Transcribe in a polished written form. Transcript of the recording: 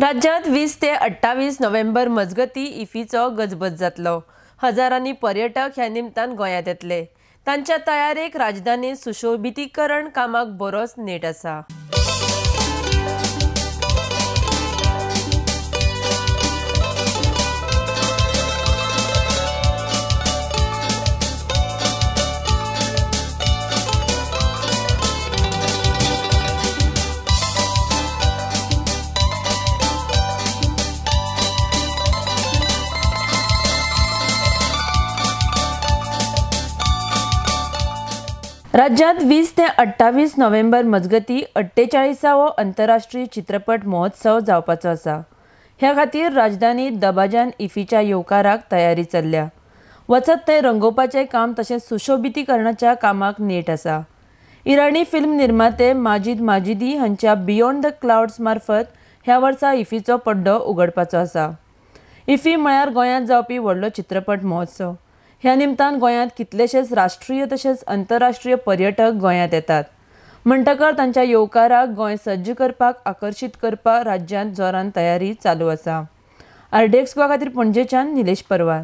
राज्यात 20 ते 28 नोव्हेंबर मजगती इफ्फीचो गजबज जातलो। हजारांनी पर्यटक ह्या निमतान गोंयांत येतले। तांच्या तयारेक राजधानी सुशोभितीकरण कामाक बरोच नेट आसा। राज्यात 20 ते 28 नोव्हेंबर मजगती 48वो आंतरराष्ट्रीय चित्रपट महोत्सव जावपाचो आसा। ह्या खातीर राजधानी दबाजान इफ्फीच्या येवकाराक तयारी चल्ल्या। वचत थंय रंगोवपाचें काम तशेंच सुशोभितीकरणाच्या कामाक नेट आसा। इराणी फिल्म निर्माते माजिद माजिदी हांच्या बियॉन्ड द क्लाउड्स मार्फत ह्या वर्सा इफ्फीचो पड्डो उगडपाचो आसा। इफ्फी म्हळ्यार गोंयांत जावपी व्हडलो चित्रपट महोत्सव। ह्या निमतान गोंयांत कितलेशेच राष्ट्रीय तशेंच आंतरराष्ट्रीय पर्यटक गोंयांत येतात। म्हणटकर तांच्या येवकाराक गोंय सज्ज करपाक आकर्शीत करपाक राज्यांत जोरान तयारी चालू आसा। आरडीएक्स गोवा खातीर पणजेच्यान निलेश परवार।